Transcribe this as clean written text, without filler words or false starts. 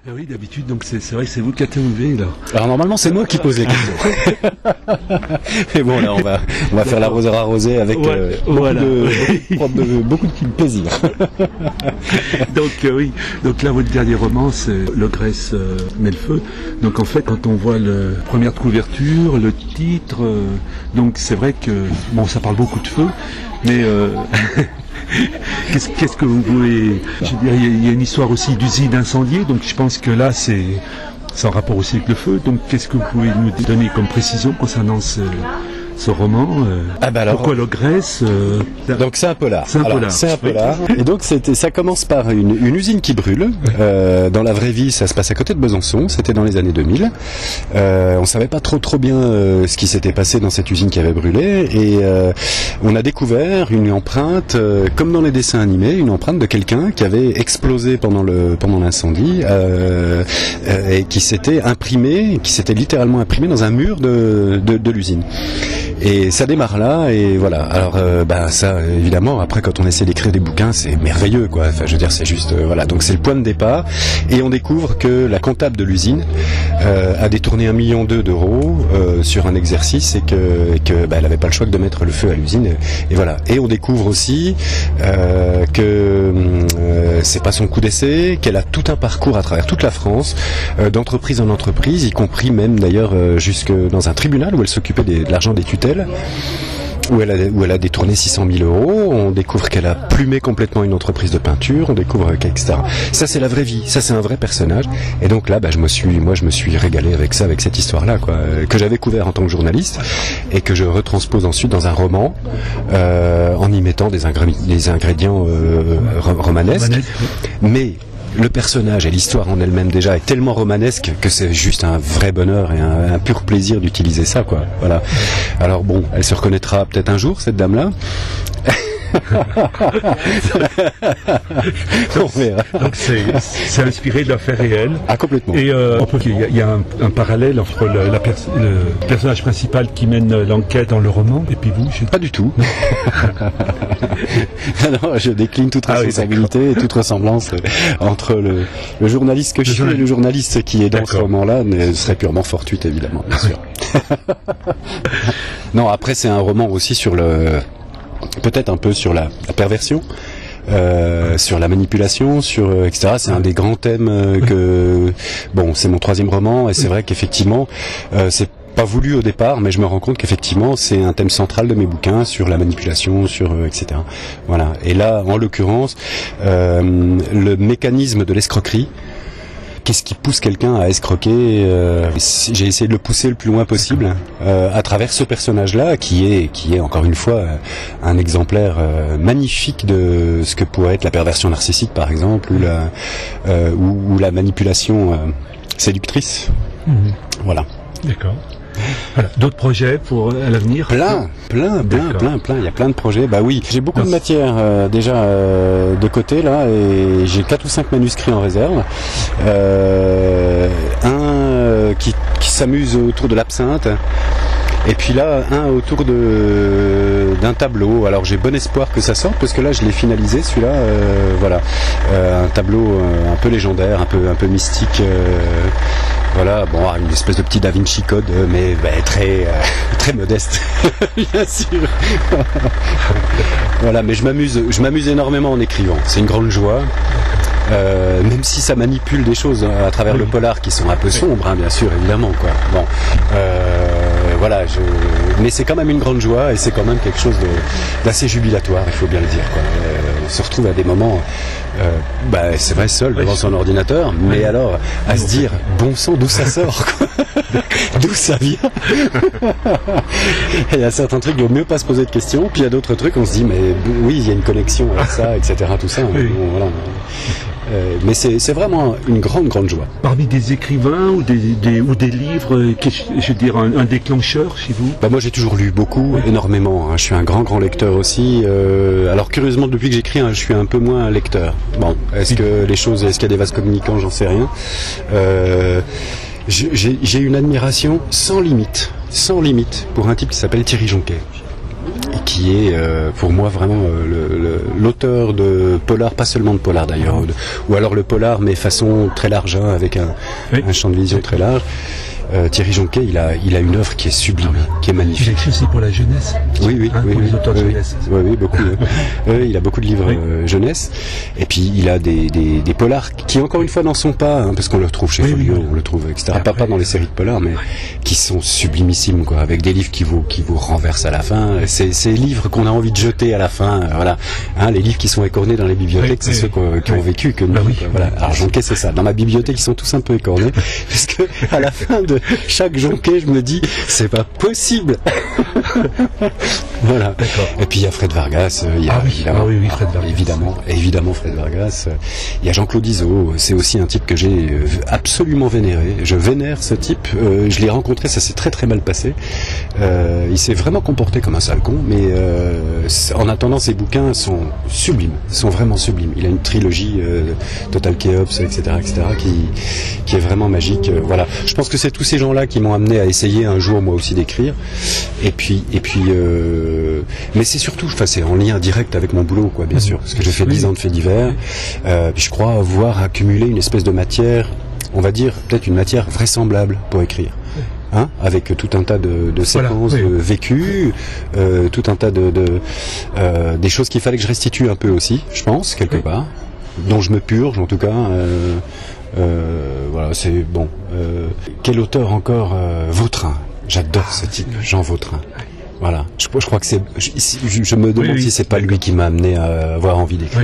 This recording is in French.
Ah oui, d'habitude, donc c'est vrai que c'est vous qui interviewez là. Alors normalement c'est moi qui pose les questions. Mais bon là on va faire l'arroseur arrosé avec beaucoup de plaisir. Donc oui, donc là votre dernier roman c'est L'Ogresse met le feu. Donc en fait quand on voit la première de couverture, le titre, donc c'est vrai que bon ça parle beaucoup de feu, mais qu'est-ce que vous pouvez... Je veux dire, il y a une histoire aussi d'usine incendiée, donc je pense que là, c'est en rapport aussi avec le feu. Donc, qu'est-ce que vous pouvez nous donner comme précision concernant ce roman pourquoi l'Ogresse Donc c'est un polar. C'est un polar. Et donc ça commence par une usine qui brûle. Dans la vraie vie, ça se passe à côté de Besançon. C'était dans les années 2000. On savait pas trop bien ce qui s'était passé dans cette usine qui avait brûlé. Et on a découvert une empreinte, comme dans les dessins animés, une empreinte de quelqu'un qui avait explosé pendant l'incendie et qui s'était littéralement imprimé dans un mur de l'usine. Et ça démarre là, et voilà. Alors, ça, évidemment, après, quand on essaie d'écrire des bouquins, c'est merveilleux, quoi. Enfin, je veux dire, c'est juste, voilà. Donc, c'est le point de départ, et on découvre que la comptable de l'usine a détourné 1,2 million d'euros sur un exercice, et que elle n'avait pas le choix que de mettre le feu à l'usine, et voilà. Et on découvre aussi que c'est pas son coup d'essai, qu'elle a tout un parcours à travers toute la France, d'entreprise en entreprise, y compris même d'ailleurs jusque dans un tribunal où elle s'occupait de l'argent des tutelles, où elle a détourné 600 000 euros. On découvre qu'elle a plumé complètement une entreprise de peinture, on découvre etc. Ça c'est la vraie vie, ça c'est un vrai personnage. Et donc là, je me suis régalé avec ça, avec cette histoire-là, quoi, que j'avais couvert en tant que journaliste et que je retranspose ensuite dans un roman en y mettant des ingrédients romanesques. Mais le personnage et l'histoire en elle-même déjà est tellement romanesque que c'est juste un vrai bonheur et un pur plaisir d'utiliser ça, quoi. Voilà. Alors bon, elle se reconnaîtra peut-être un jour, cette dame-là. Donc c'est inspiré d'un fait réel. Ah, complètement. Et il y a un parallèle entre le personnage principal qui mène l'enquête dans le roman et puis vous. Pas du tout. Non, je décline toute responsabilité et toute ressemblance entre le journaliste que je suis et le journaliste qui est dans ce roman-là, mais ce serait purement fortuite, évidemment, bien sûr. Non, après c'est un roman aussi sur peut-être un peu sur la perversion, sur la manipulation, etc. C'est un des grands thèmes c'est mon 3e roman, et c'est vrai qu'effectivement, c'est pas voulu au départ, mais je me rends compte qu'effectivement, c'est un thème central de mes bouquins, sur la manipulation, etc. Voilà. Et là, en l'occurrence, le mécanisme de l'escroquerie. Qu'est-ce qui pousse quelqu'un à escroquer j'ai essayé de le pousser le plus loin possible à travers ce personnage-là, qui est encore une fois un exemplaire magnifique de ce que pourrait être la perversion narcissique, par exemple, ou la manipulation séductrice. Voilà. D'accord. Voilà. D'autres projets à l'avenir? Plein. Il y a plein de projets. Bah oui, j'ai beaucoup de matière déjà de côté là, et j'ai 4 ou 5 manuscrits en réserve. Un qui s'amuse autour de l'absinthe. Et puis là, un autour d'un tableau. Alors j'ai bon espoir que ça sorte, parce que là je l'ai finalisé, celui-là. Voilà, un tableau un peu légendaire, un peu mystique. Voilà, bon, une espèce de petit Da Vinci Code, mais très modeste, bien sûr. Voilà, mais je m'amuse énormément en écrivant. C'est une grande joie. Même si ça manipule des choses à travers le polar qui sont un peu sombres, hein, bien sûr, évidemment, quoi. Bon, voilà, mais c'est quand même une grande joie, et c'est quand même quelque chose d'assez jubilatoire, il faut bien le dire, quoi. On se retrouve à des moments, c'est vrai, seul devant son ordinateur, mais alors à se dire, bon sang, d'où ça sort, quoi. D'où ça vient. Il y a certains trucs, il vaut mieux pas se poser de questions, puis il y a d'autres trucs, on se dit, mais oui, il y a une connexion avec ça, etc., tout ça. Oui. Bon, voilà. Mais c'est vraiment une grande joie. Parmi des écrivains ou des livres, je veux dire un déclencheur chez vous? Moi j'ai toujours lu beaucoup, énormément, hein. Je suis un grand lecteur aussi. Alors curieusement, depuis que j'écris, je suis un peu moins lecteur. Bon, est-ce qu'il y a des vases communicants? J'en sais rien. J'ai une admiration sans limite pour un type qui s'appelle Thierry Jonquet, qui est pour moi vraiment l'auteur de polar, pas seulement de polar d'ailleurs, ou alors le polar mais façon très large, hein, avec un champ de vision très large. Thierry Jonquet, il a une œuvre qui est sublime, qui est magnifique. Il a écrit aussi pour la jeunesse. Oui, pour les auteurs de jeunesse. Oui, beaucoup. Il a beaucoup de livres jeunesse. Et puis il a des polars qui, encore une fois, n'en sont pas, hein, parce qu'on le retrouve chez Folio, on le trouve, etc. Après, pas dans les séries de polars, mais qui sont sublimissimes, quoi, avec des livres qui vous renversent à la fin. Ces livres qu'on a envie de jeter à la fin, voilà. Hein, les livres qui sont écornés dans les bibliothèques, c'est ceux qui ont vécu que nous. Voilà. Alors Jonquet, c'est ça. Dans ma bibliothèque, ils sont tous un peu écornés, parce que à la fin de chaque Jonquet, je me dis, c'est pas possible. Voilà. Et puis il y a Fred Vargas, Fred Vargas. Évidemment Fred Vargas. Il y a Jean-Claude Izzo, c'est aussi un type que j'ai absolument vénéré. Je vénère ce type. Je l'ai rencontré, ça s'est très très mal passé. Il s'est vraiment comporté comme un sale con, mais en attendant, ses bouquins sont sublimes, sont vraiment sublimes. Il a une trilogie Total Chaos, etc., qui est vraiment magique. Voilà. Je pense que c'est tous ces gens-là qui m'ont amené à essayer un jour moi aussi d'écrire. Et puis, mais c'est surtout, c'est en lien direct avec mon boulot, quoi, bien sûr, parce que j'ai fait 10 ans de faits divers. Puis je crois avoir accumulé une espèce de matière, on va dire peut-être une matière vraisemblable pour écrire. Hein, avec tout un tas de séquences vécues, tout un tas des choses qu'il fallait que je restitue un peu aussi, je pense, quelque part, dont je me purge en tout cas. Voilà, c'est bon. Quel auteur encore? Vautrin. J'adore ce type, Jean Vautrin. Voilà. Je crois que je me demande si c'est pas lui qui m'a amené à avoir envie d'écrire.